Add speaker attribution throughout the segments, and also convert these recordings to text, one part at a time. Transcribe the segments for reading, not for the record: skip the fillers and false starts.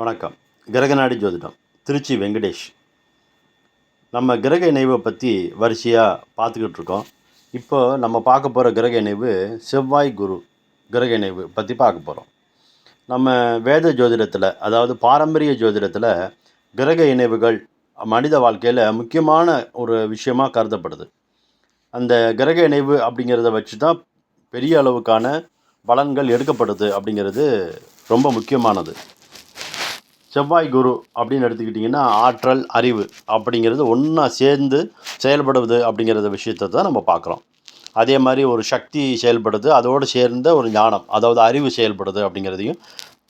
Speaker 1: வணக்கம். கிரகநாடி ஜோதிடம் திருச்சி வெங்கடேஷ். நம்ம கிரக இணைவை பற்றி வரிசையாக பார்த்துக்கிட்டு இருக்கோம். இப்போ நம்ம பார்க்க போகிற கிரக இணைவு செவ்வாய் குரு கிரக இணைவு பற்றி பார்க்க போகிறோம். நம்ம வேத ஜோதிடத்தில், அதாவது பாரம்பரிய ஜோதிடத்தில், கிரக இணைவுகள் மனித வாழ்க்கையில் முக்கியமான ஒரு விஷயமாக கருதப்படுது. அந்த கிரக இணைவு அப்படிங்கிறத வச்சு தான் பெரிய அளவுக்கான பலன்கள் எடுக்கப்படுது அப்படிங்கிறது ரொம்ப முக்கியமானது. செவ்வாய் குரு அப்படின்னு எடுத்துக்கிட்டிங்கன்னா ஆற்றல், அறிவு அப்படிங்கிறது ஒன்றா சேர்ந்து செயல்படுவது அப்படிங்கிறத விஷயத்தை தான் நம்ம பார்க்குறோம். அதே மாதிரி ஒரு சக்தி செயல்படுது, அதோடு சேர்ந்த ஒரு ஞானம், அதாவது அறிவு செயல்படுது அப்படிங்கிறதையும்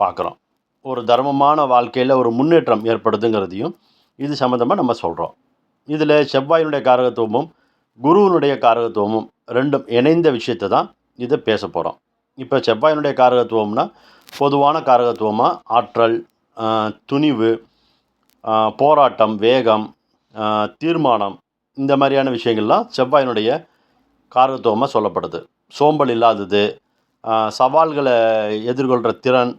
Speaker 1: பார்க்குறோம். ஒரு தர்மமான வாழ்க்கையில் ஒரு முன்னேற்றம் ஏற்படுதுங்கிறதையும் இது சம்மந்தமாக நம்ம சொல்கிறோம். இதில் செவ்வாயினுடைய காரகத்துவமும் குருவினுடைய காரகத்துவமும் ரெண்டும் இணைந்த விஷயத்தை தான் இதை பேச போகிறோம். இப்போ செவ்வாயினுடைய காரகத்துவம்னா பொதுவான காரகத்துவமாக ஆற்றல், துணிவு, போராட்டம், வேகம், தீர்மானம், இந்த மாதிரியான விஷயங்கள்லாம் செவ்வாயினுடைய காரகத்துவமாக சொல்லப்படுது. சோம்பல் இல்லாதது, சவால்களை எதிர்கொள்கிற திறன்,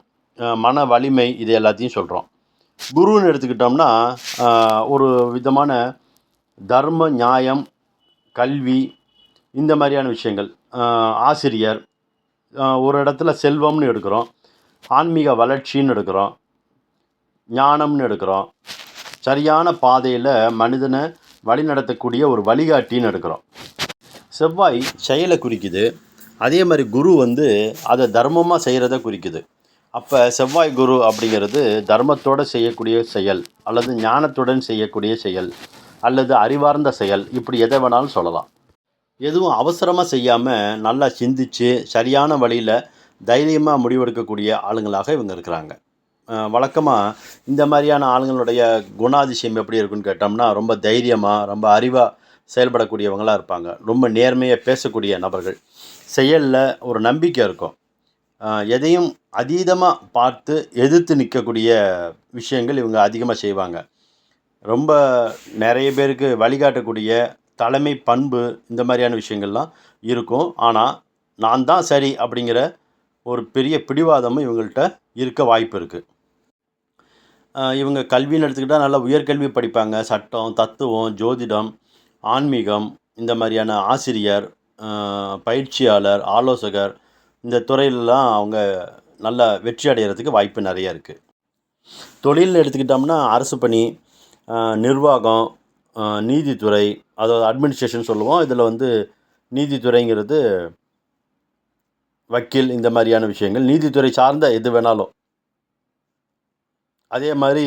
Speaker 1: மன வலிமை, இது எல்லாத்தையும் சொல்கிறோம். குருன்னு எடுத்துக்கிட்டோம்னா ஒரு விதமான தர்ம, நியாயம், கல்வி, இந்த மாதிரியான விஷயங்கள், ஆசிரியர், ஒரு இடத்துல செல்வம்னு எடுக்கிறோம், ஆன்மீக வளர்ச்சின்னு எடுக்கிறோம், ஞானம்னு எடுக்கிறோம், சரியான பாதையில் மனிதனை வழிநடத்தக்கூடிய ஒரு வழிகாட்டின்னு எடுக்கிறோம். செவ்வாய் செயலை குறிக்குது, அதே மாதிரி குரு அதை தர்மமாக செய்கிறத குறிக்குது. அப்போ செவ்வாய் குரு அப்படிங்கிறது தர்மத்தோடு செய்யக்கூடிய செயல், அல்லது ஞானத்துடன் செய்யக்கூடிய செயல், அல்லது அறிவார்ந்த செயல், இப்படி எதை வேணாலும் சொல்லலாம். எதுவும் அவசரமாக செய்யாமல் நல்லா சிந்தித்து சரியான வழியில் தைரியமாக முடிவெடுக்கக்கூடிய ஆளுங்களாக இவங்க இருக்கிறாங்க. வழக்கமாக இந்த மாதிரியான ஆளுங்களுடைய குணாதிசயம் எப்படி இருக்குன்னு கேட்டோம்னா, ரொம்ப தைரியமாக, ரொம்ப அறிவாக செயல்படக்கூடியவங்களாக இருப்பாங்க. ரொம்ப நேர்மையாக பேசக்கூடிய நபர்கள், செயலில் ஒரு நம்பிக்கை இருக்கும். எதையும் அதீதமாக பார்த்து எதிர்த்து நிற்கக்கூடிய விஷயங்கள் இவங்க அதிகமாக செய்வாங்க. ரொம்ப நிறைய பேருக்கு வழிகாட்டக்கூடிய தலைமை பண்பு, இந்த மாதிரியான விஷயங்கள்லாம் இருக்கும். ஆனால் நான் தான் சரி அப்படிங்கிற ஒரு பெரிய பிடிவாதமும் இவங்கள்ட்ட இருக்க வாய்ப்பு இருக்குது. இவங்க கல்வின்னு எடுத்துக்கிட்டால் நல்லா உயர்கல்வி படிப்பாங்க. சட்டம், தத்துவம், ஜோதிடம், ஆன்மீகம், இந்த மாதிரியான ஆசிரியர், பயிற்சியாளர், ஆலோசகர், இந்த துறையிலலாம் அவங்க நல்லா வெற்றி அடைகிறதுக்கு வாய்ப்பு நிறைய இருக்குது. தொழில்னு எடுத்துக்கிட்டோம்னா அரசு பணி, நிர்வாகம், நீதித்துறை, அதாவது அட்மினிஸ்ட்ரேஷன் சொல்லுவோம். இதில் நீதித்துறைங்கிறது வக்கீல், இந்த மாதிரியான விஷயங்கள், நீதித்துறை சார்ந்த எது வேணாலும். அதே மாதிரி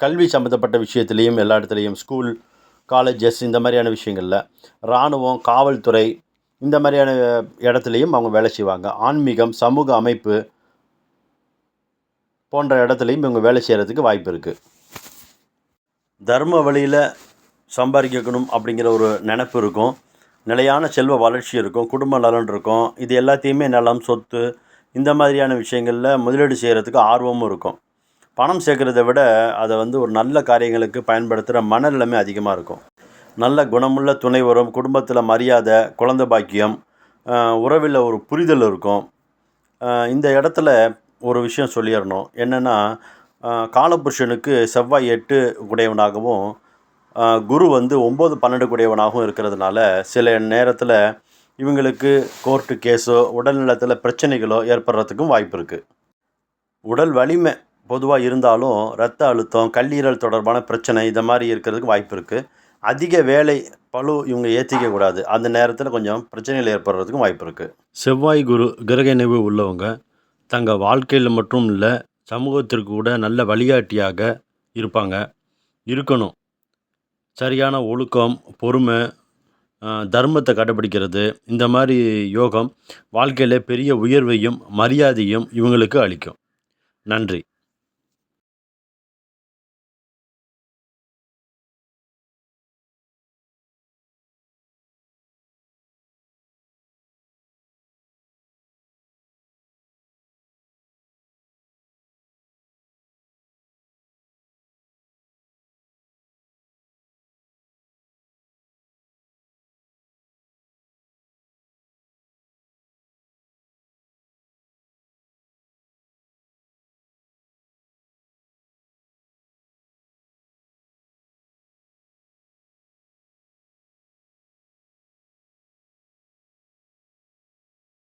Speaker 1: கல்வி சம்மந்தப்பட்ட விஷயத்துலேயும் எல்லா இடத்துலையும் ஸ்கூல், காலேஜஸ், இந்த மாதிரியான விஷயங்களில், இராணுவம், காவல்துறை, இந்த மாதிரியான இடத்துலையும் அவங்க வேலை செய்வாங்க. ஆன்மீகம், சமூக அமைப்பு போன்ற இடத்துலையும் இவங்க வேலை செய்கிறதுக்கு வாய்ப்பு இருக்குது. தர்ம வழியில் சம்பாதிக்கணும் அப்படிங்கிற ஒரு நினப்பு இருக்கும், நிலையான செல்வ வளர்ச்சி இருக்கும், குடும்ப நலன் இருக்கும். இது எல்லாத்தையுமே நலம், சொத்து, இந்த மாதிரியான விஷயங்களில் முதலீடு செய்கிறதுக்கு ஆர்வமும் இருக்கும். பணம் சேர்க்குறத விட அதை ஒரு நல்ல காரியங்களுக்கு பயன்படுத்துகிற மனநிலைமை அதிகமாக இருக்கும். நல்ல குணமுள்ள துணை வரும், குடும்பத்தில் மரியாதை, குழந்தை பாக்கியம், உறவில் ஒரு புரிதல் இருக்கும். இந்த இடத்துல ஒரு விஷயம் சொல்லிடணும். என்னென்னா, காலபுருஷனுக்கு செவ்வாய் 8 உடையவனாகவும் குரு 9, 12 உடையவனாகவும் இருக்கிறதுனால சில நேரத்தில் இவங்களுக்கு கோர்ட்டு கேஸோ, உடல்நலத்தில் பிரச்சனைகளோ ஏற்படுறதுக்கும் வாய்ப்பு இருக்குது. உடல் வலிமை பொதுவாக இருந்தாலும் இரத்த அழுத்தம், கல்லீரல் தொடர்பான பிரச்சனை, இதை மாதிரி இருக்கிறதுக்கு வாய்ப்பு இருக்குது. அதிக வேலை பளு இவங்க ஏற்றிக்கக்கூடாது, அந்த நேரத்தில் கொஞ்சம் பிரச்சனைகள் ஏற்படுறதுக்கும் வாய்ப்பு இருக்குது. செவ்வாய் குரு கிரக இணைவு உள்ளவங்க தங்கள் வாழ்க்கையில் மட்டும் இல்லை, சமூகத்திற்கு கூட நல்ல வழிகாட்டியாக இருக்கணும். சரியான ஒழுக்கம், பொறுமை, தர்மத்தை கடைபிடிக்கிறது, இந்த மாதிரி யோகம் வாழ்க்கையில் பெரிய உயர்வையும் மரியாதையும் இவங்களுக்கு அளிக்கும். நன்றி.